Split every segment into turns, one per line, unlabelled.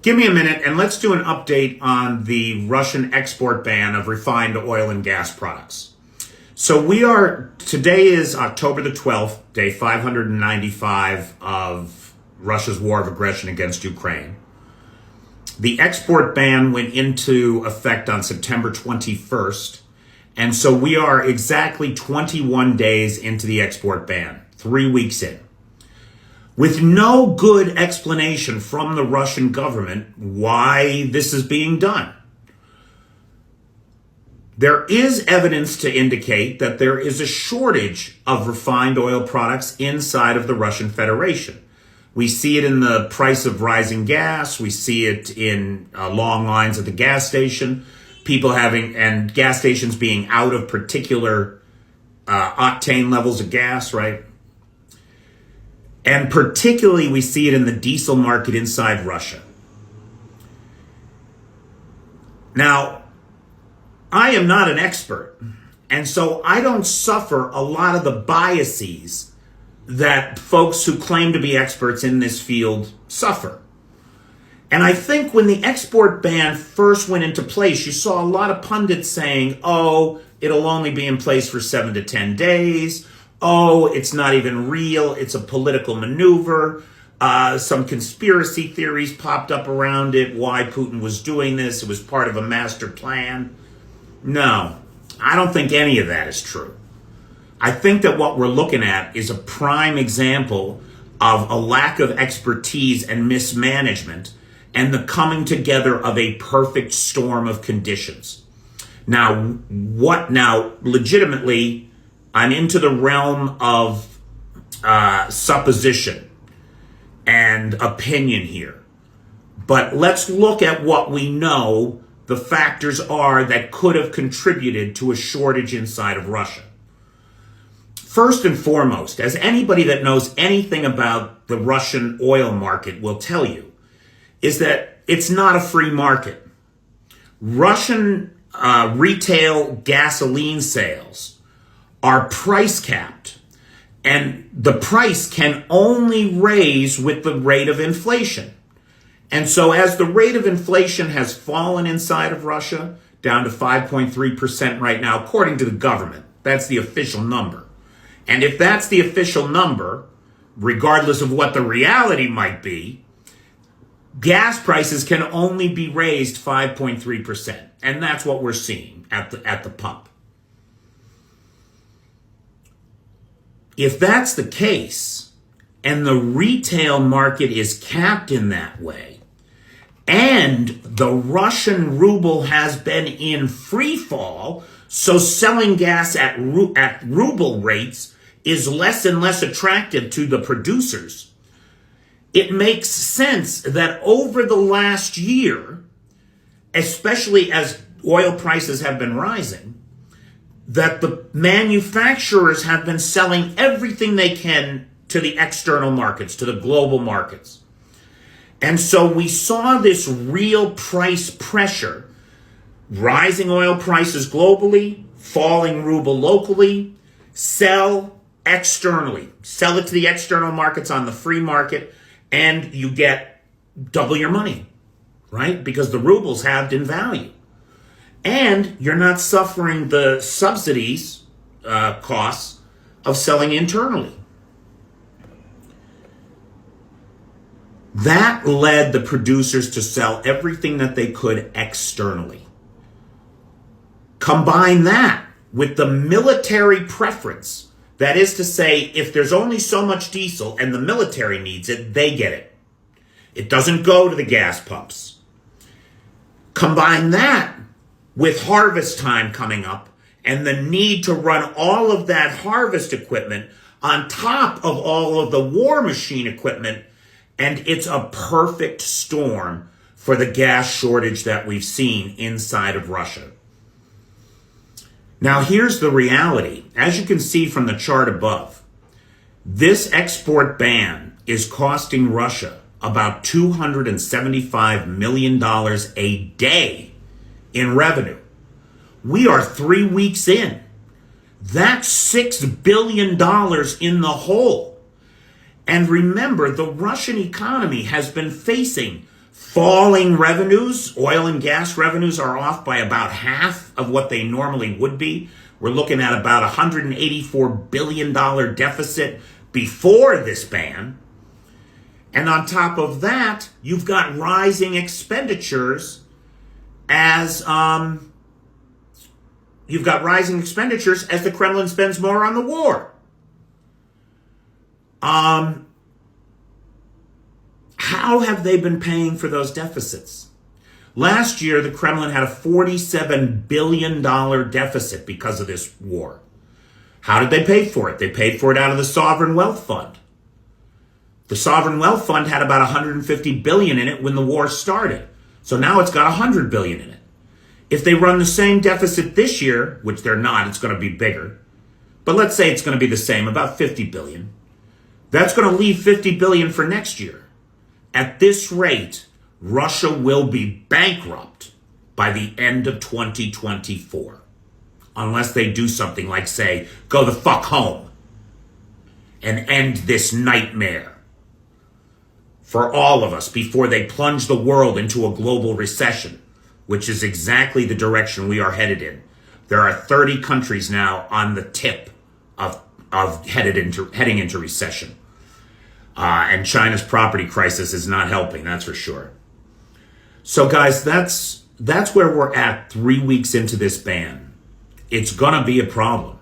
Give me a minute and let's do an update on the Russian export ban of refined oil and gas products. So today is October the 12th, day 595 of Russia's war of aggression against Ukraine. The export ban went into effect on September 21st. And so we are exactly 21 days into the export ban, 3 weeks in, with no good explanation from the Russian government why this is being done. There is evidence to indicate that there is a shortage of refined oil products inside of the Russian Federation. We see it in the price of rising gas. We see it in long lines at the gas station, and gas stations being out of particular octane levels of gas, right? And particularly we see it in the diesel market inside Russia. Now, I am not an expert, and so I don't suffer a lot of the biases that folks who claim to be experts in this field suffer. And I think when the export ban first went into place, you saw a lot of pundits saying, oh, it'll only be in place for 7 to 10 days. Oh, it's not even real. It's a political maneuver. Some conspiracy theories popped up around it, why Putin was doing this. It was part of a master plan. No, I don't think any of that is true. I think that what we're looking at is a prime example of a lack of expertise and mismanagement and the coming together of a perfect storm of conditions. Now, legitimately, I'm into the realm of supposition and opinion here. But let's look at what we know the factors are that could have contributed to a shortage inside of Russia. First and foremost, as anybody that knows anything about the Russian oil market will tell you, is that it's not a free market. Russian retail gasoline sales are price capped, and the price can only raise with the rate of inflation. And so as the rate of inflation has fallen inside of Russia, down to 5.3% right now, according to the government, that's the official number. And if that's the official number, regardless of what the reality might be, gas prices can only be raised 5.3%. And that's what we're seeing at the pump. If that's the case, and the retail market is capped in that way, and the Russian ruble has been in free fall, so selling gas at ruble rates is less and less attractive to the producers, it makes sense that over the last year, especially as oil prices have been rising, that the manufacturers have been selling everything they can to the external markets, to the global markets. And so we saw this real price pressure, rising oil prices globally, falling ruble locally, sell externally, sell it to the external markets on the free market, and you get double your money, right? Because the ruble's halved in value. And you're not suffering the subsidies, costs of selling internally. That led the producers to sell everything that they could externally. Combine that with the military preference. That is to say, if there's only so much diesel and the military needs it, they get it. It doesn't go to the gas pumps. Combine that with harvest time coming up and the need to run all of that harvest equipment on top of all of the war machine equipment, and it's a perfect storm for the gas shortage that we've seen inside of Russia. Now, here's the reality. As you can see from the chart above, this export ban is costing Russia about $275 million a day in revenue. We are 3 weeks in. That's $6 billion in the hole. And remember, the Russian economy has been facing falling revenues. Oil and gas revenues are off by about half of what they normally would be. We're looking at about $184 billion deficit before this ban. And on top of that, you've got rising expenditures as the Kremlin spends more on the war. How have they been paying for those deficits? Last year, the Kremlin had a $47 billion deficit because of this war. How did they pay for it? They paid for it out of the Sovereign Wealth Fund. The Sovereign Wealth Fund had about $150 billion in it when the war started. So now it's got $100 billion in it. If they run the same deficit this year, which they're not, it's going to be bigger. But let's say it's going to be the same, about $50 billion. That's going to leave $50 billion for next year. At this rate, Russia will be bankrupt by the end of 2024. Unless they do something like, say, go the fuck home and end this nightmare for all of us before they plunge the world into a global recession, which is exactly the direction we are headed in. There are 30 countries now on the tip of heading into recession. And China's property crisis is not helping, that's for sure. So guys, that's where we're at 3 weeks into this ban. It's going to be a problem.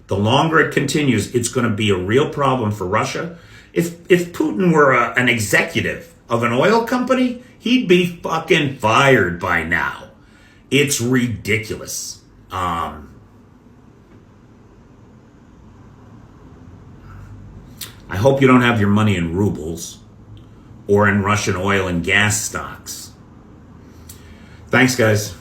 The longer it continues, it's going to be a real problem for Russia. If Putin were an executive of an oil company, he'd be fucking fired by now. It's ridiculous. I hope you don't have your money in rubles or in Russian oil and gas stocks. Thanks, guys.